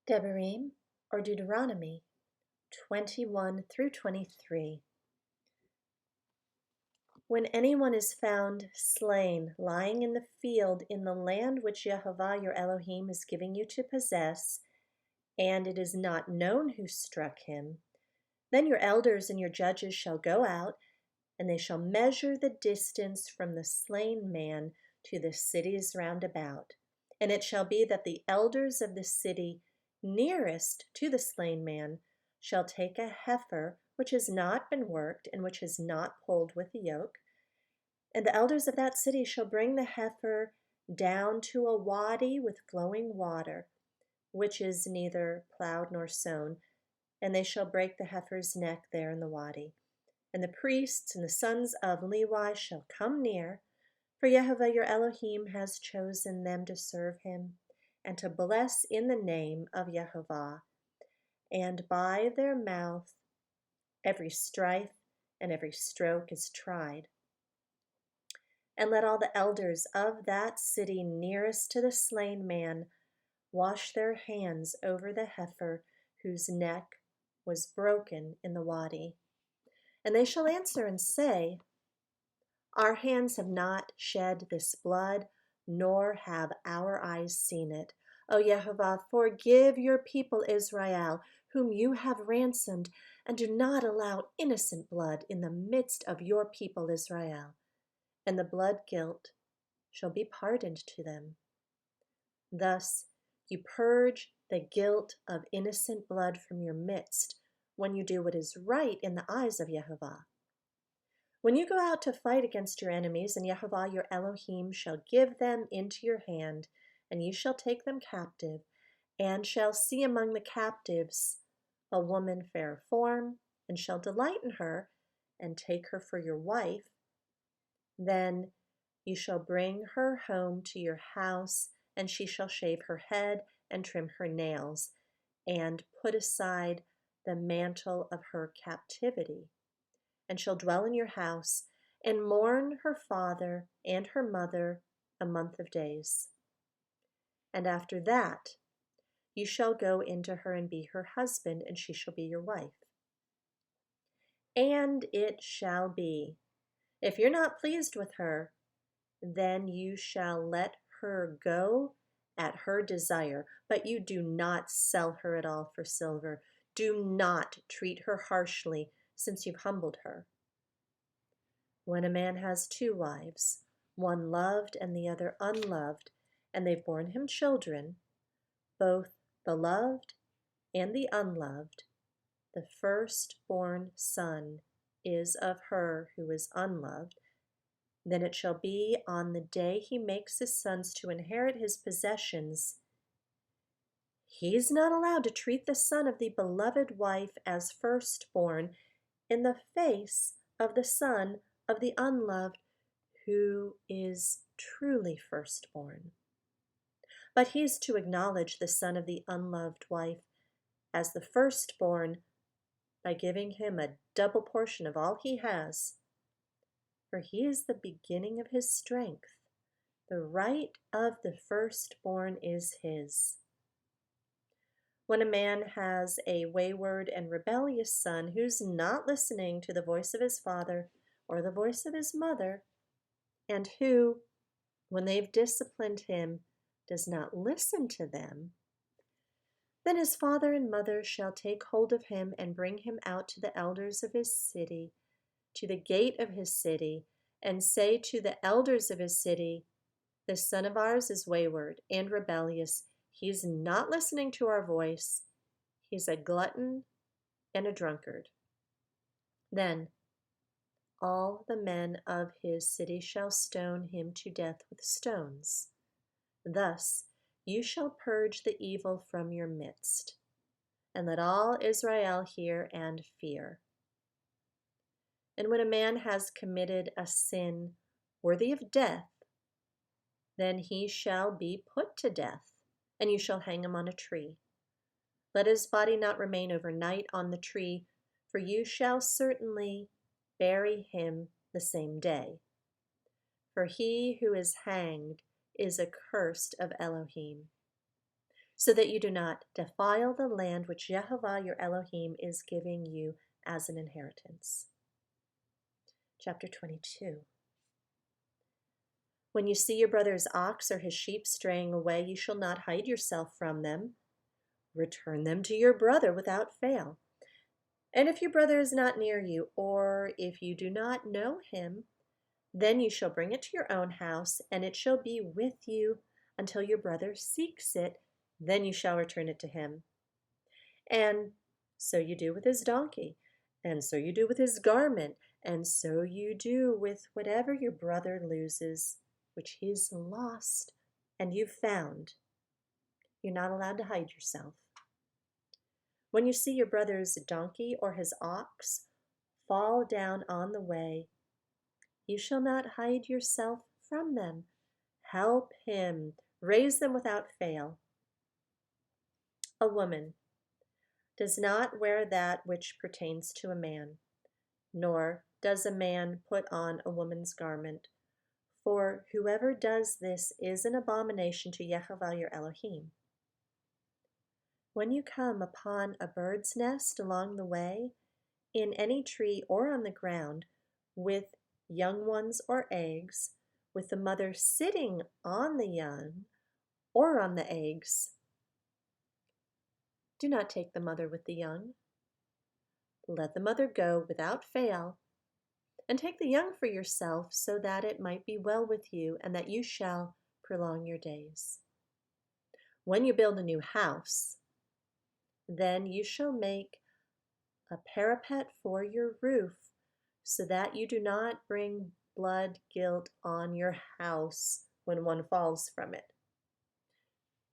Devarim, or Deuteronomy 21 through 23. When anyone is found slain, lying in the field in the land which Jehovah your Elohim is giving you to possess, and it is not known who struck him, then your elders and your judges shall go out, and they shall measure the distance from the slain man to the cities round about. And it shall be that the elders of the city nearest to the slain man shall take a heifer which has not been worked and which has not pulled with a yoke. And the elders of that city shall bring the heifer down to a wadi with flowing water, which is neither plowed nor sown, and they shall break the heifer's neck there in the wadi. And the priests and the sons of Levi shall come near, for Jehovah your Elohim has chosen them to serve him, and to bless in the name of Jehovah. And by their mouth every strife and every stroke is tried. And let all the elders of that city nearest to the slain man wash their hands over the heifer whose neck was broken in the wadi. And they shall answer and say, Our hands have not shed this blood, nor have our eyes seen it. O Yehovah, forgive your people Israel, whom you have ransomed, and do not allow innocent blood in the midst of your people Israel. And the blood guilt shall be pardoned to them. Thus you purge the guilt of innocent blood from your midst when you do what is right in the eyes of Jehovah. When you go out to fight against your enemies, and Jehovah your Elohim shall give them into your hand, and you shall take them captive, and shall see among the captives a woman fair of form, and shall delight in her, and take her for your wife, then you shall bring her home to your house, and she shall shave her head and trim her nails, and put aside the mantle of her captivity, and shall dwell in your house, and mourn her father and her mother a month of days. And after that you shall go into her and be her husband, and she shall be your wife. And it shall be, if you're not pleased with her, then you shall let her go at her desire, but you do not sell her at all for silver. Do not treat her harshly, since you've humbled her. When a man has two wives, one loved and the other unloved, and they've borne him children, both the loved and the unloved, the firstborn son is of her who is unloved, then it shall be on the day he makes his sons to inherit his possessions, he's not allowed to treat the son of the beloved wife as firstborn in the face of the son of the unloved who is truly firstborn. But he is to acknowledge the son of the unloved wife as the firstborn by giving him a double portion of all he has, for he is the beginning of his strength. The right of the firstborn is his. When a man has a wayward and rebellious son who's not listening to the voice of his father or the voice of his mother, and who, when they've disciplined him, does not listen to them, then his father and mother shall take hold of him and bring him out to the elders of his city, to the gate of his city, and say to the elders of his city, This son of ours is wayward and rebellious. He's not listening to our voice. He's a glutton and a drunkard. Then all the men of his city shall stone him to death with stones. Thus you shall purge the evil from your midst, and let all Israel hear and fear. And when a man has committed a sin worthy of death, then he shall be put to death, and you shall hang him on a tree. Let his body not remain overnight on the tree, for you shall certainly bury him the same day. For he who is hanged is accursed of Elohim. so that you do not defile the land which Jehovah your Elohim is giving you as an inheritance. Chapter 22. When you see your brother's ox or his sheep straying away, you shall not hide yourself from them. Return them to your brother without fail. And if your brother is not near you, or if you do not know him, then you shall bring it to your own house, and it shall be with you until your brother seeks it. Then you shall return it to him. And so you do with his donkey, and so you do with his garment, and so you do with whatever your brother loses, which he's lost and you've found. You're not allowed to hide yourself. When you see your brother's donkey or his ox fall down on the way, you shall not hide yourself from them. Help him. Raise them without fail. A woman does not wear that which pertains to a man, nor does a man put on a woman's garment. For whoever does this is an abomination to Jehovah your Elohim. When you come upon a bird's nest along the way, in any tree or on the ground, with young ones or eggs, with the mother sitting on the young or on the eggs, do not take the mother with the young. Let the mother go without fail, and take the young for yourself, so that it might be well with you, and that you shall prolong your days. When you build a new house, then you shall make a parapet for your roof, so that you do not bring blood guilt on your house when one falls from it.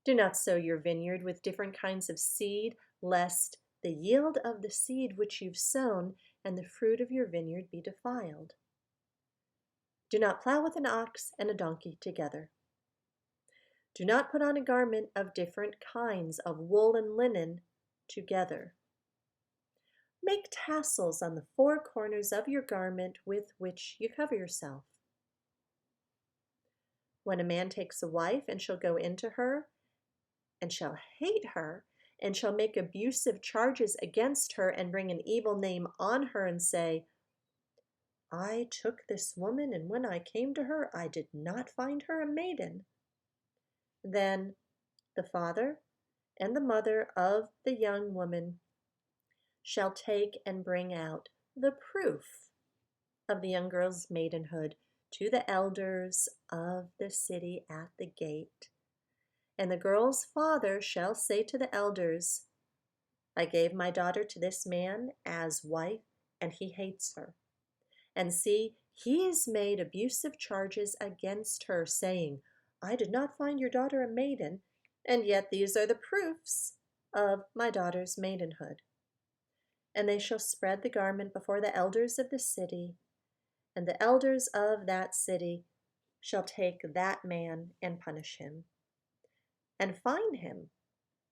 Do not sow your vineyard with different kinds of seed, lest the yield of the seed which you've sown and the fruit of your vineyard be defiled. Do not plow with an ox and a donkey together. Do not put on a garment of different kinds of wool and linen together. Make tassels on the four corners of your garment with which you cover yourself. When a man takes a wife and shall go into her, and shall hate her, and shall make abusive charges against her, and bring an evil name on her, and say, I took this woman, and when I came to her, I did not find her a maiden. Then the father and the mother of the young woman shall take and bring out the proof of the young girl's maidenhood to the elders of the city at the gate. And the girl's father shall say to the elders, I gave my daughter to this man as wife, and he hates her. And see, he has made abusive charges against her, saying, I did not find your daughter a maiden, and yet these are the proofs of my daughter's maidenhood. And they shall spread the garment before the elders of the city, and the elders of that city shall take that man and punish him, and fine him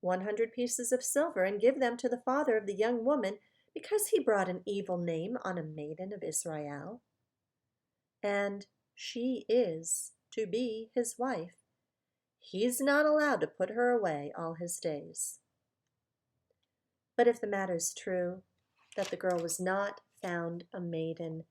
100 pieces of silver, and give them to the father of the young woman, because he brought an evil name on a maiden of Israel. And she is to be his wife. He's not allowed to put her away all his days. But if the matter is true, that the girl was not found a maiden,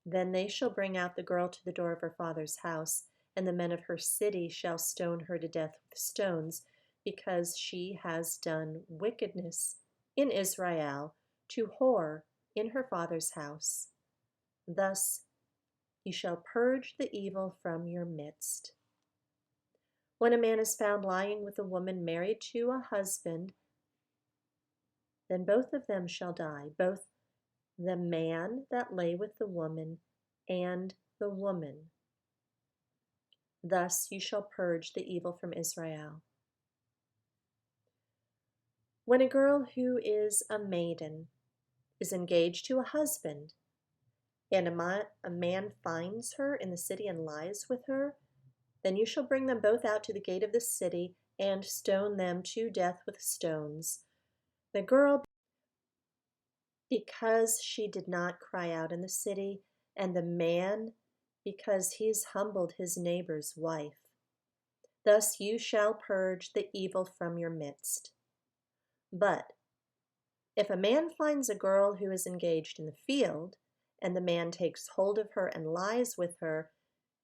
then they shall bring out the girl to the door of her father's house, and the men of her city shall stone her to death with stones, because she has done wickedness in Israel to whore in her father's house. Thus you shall purge the evil from your midst. When a man is found lying with a woman married to a husband, then both of them shall die, both the man that lay with the woman and the woman. Thus you shall purge the evil from Israel. When a girl who is a maiden is engaged to a husband, and a man finds her in the city and lies with her, then you shall bring them both out to the gate of the city and stone them to death with stones. The girl, because she did not cry out in the city, and the man, because he's humbled his neighbor's wife. Thus you shall purge the evil from your midst. But if a man finds a girl who is engaged in the field, and the man takes hold of her and lies with her,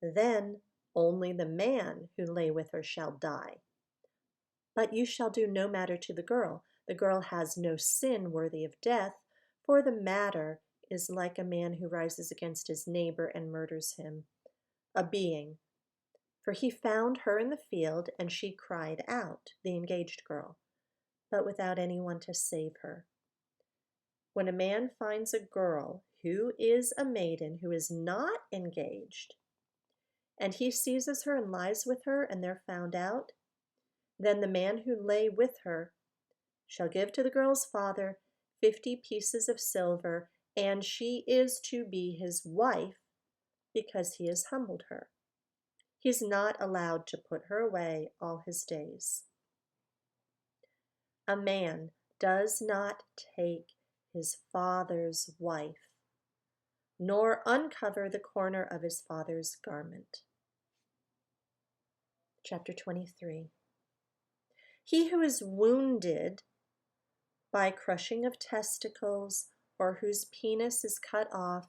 then only the man who lay with her shall die. But you shall do no matter to the girl. The girl has no sin worthy of death, for the matter is like a man who rises against his neighbor and murders him, a being. For he found her in the field, and she cried out, the engaged girl, but without anyone to save her. When a man finds a girl who is a maiden who is not engaged, and he seizes her and lies with her, and they're found out, then the man who lay with her shall give to the girl's father 50 pieces of silver, and she is to be his wife because he has humbled her. He's not allowed to put her away all his days. A man does not take his father's wife, nor uncover the corner of his father's garment. Chapter 23. He who is wounded by crushing of testicles, or whose penis is cut off,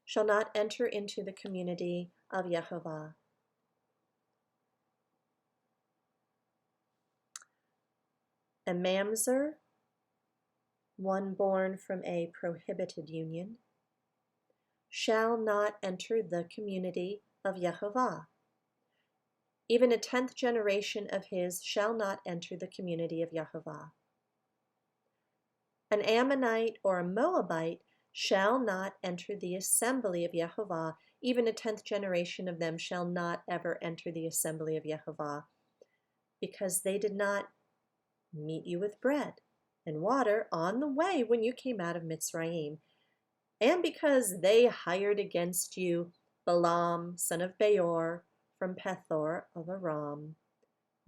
shall not enter into the community of Yehovah. A mamzer, one born from a prohibited union, shall not enter the community of Yehovah. Even a 10th generation of his shall not enter the community of Yehovah. An Ammonite or a Moabite shall not enter the assembly of Yehovah. Even a 10th generation of them shall not ever enter the assembly of Yehovah, because they did not meet you with bread and water on the way when you came out of Mitzrayim, and because they hired against you Balaam, son of Beor, from Pethor of Aram,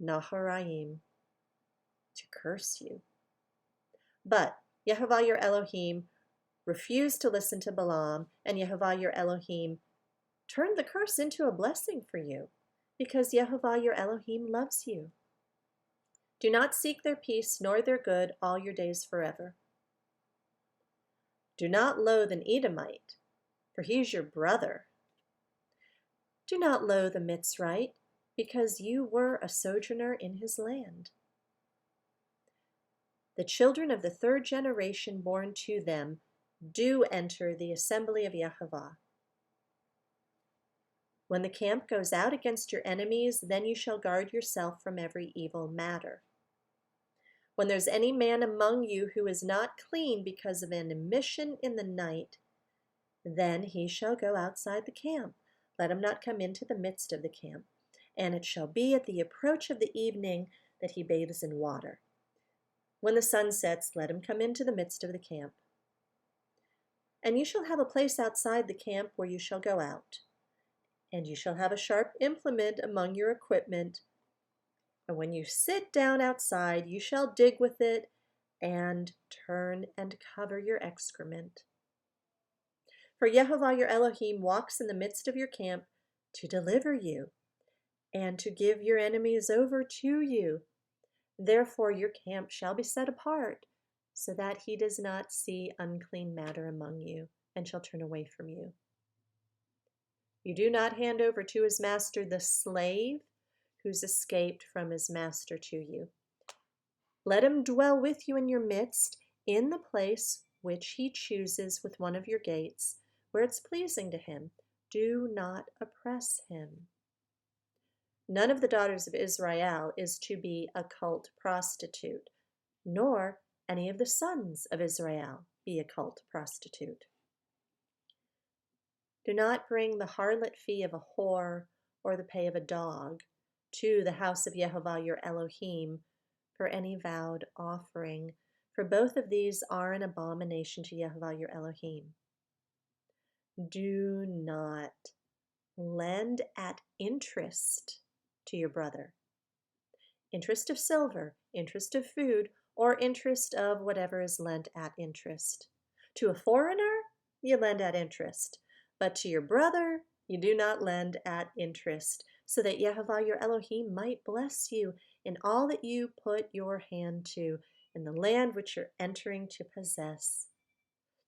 Naharaim, to curse you. But Yehovah your Elohim refused to listen to Balaam, and Yehovah your Elohim turned the curse into a blessing for you, because Yehovah your Elohim loves you. Do not seek their peace nor their good all your days forever. Do not loathe an Edomite, for he is your brother. Do not loathe a Mitzrite, because you were a sojourner in his land. The children of the 3rd generation born to them do enter the assembly of Yehovah. When the camp goes out against your enemies, then you shall guard yourself from every evil matter. When there's any man among you who is not clean because of an emission in the night, then he shall go outside the camp. Let him not come into the midst of the camp. And it shall be at the approach of the evening that he bathes in water. When the sun sets, let him come into the midst of the camp. And you shall have a place outside the camp where you shall go out. And you shall have a sharp implement among your equipment. And when you sit down outside, you shall dig with it and turn and cover your excrement. For Yehovah your Elohim walks in the midst of your camp to deliver you and to give your enemies over to you. Therefore your camp shall be set apart, so that he does not see unclean matter among you, and shall turn away from you. You do not hand over to his master the slave who's escaped from his master to you. Let him dwell with you in your midst, in the place which he chooses with one of your gates, where it's pleasing to him. Do not oppress him. None of the daughters of Israel is to be a cult prostitute, nor any of the sons of Israel be a cult prostitute. Do not bring the harlot fee of a whore or the pay of a dog to the house of Yehovah your Elohim for any vowed offering, for both of these are an abomination to Yehovah your Elohim. Do not lend at interest to your brother. Interest of silver, interest of food, or interest of whatever is lent at interest. To a foreigner, you lend at interest, but to your brother, you do not lend at interest, so that Yehovah your Elohim might bless you in all that you put your hand to in the land which you're entering to possess.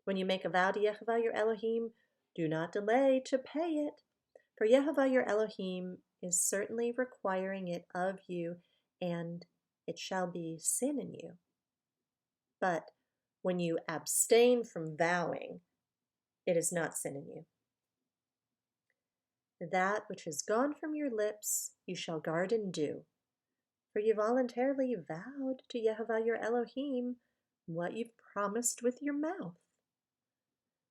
When you make a vow to Yehovah your Elohim, do not delay to pay it, for Yehovah your Elohim is certainly requiring it of you, and it shall be sin in you. But when you abstain from vowing, it is not sin in you. That which is gone from your lips you shall guard and do, for you voluntarily vowed to Yehovah your Elohim what you've promised with your mouth.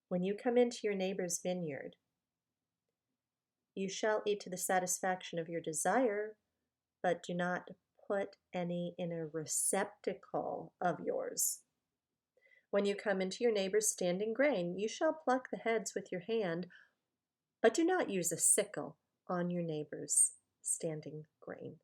When you come into your neighbor's vineyard, you shall eat to the satisfaction of your desire, but do not put any in a receptacle of yours. When you come into your neighbor's standing grain, you shall pluck the heads with your hand, but do not use a sickle on your neighbor's standing grain.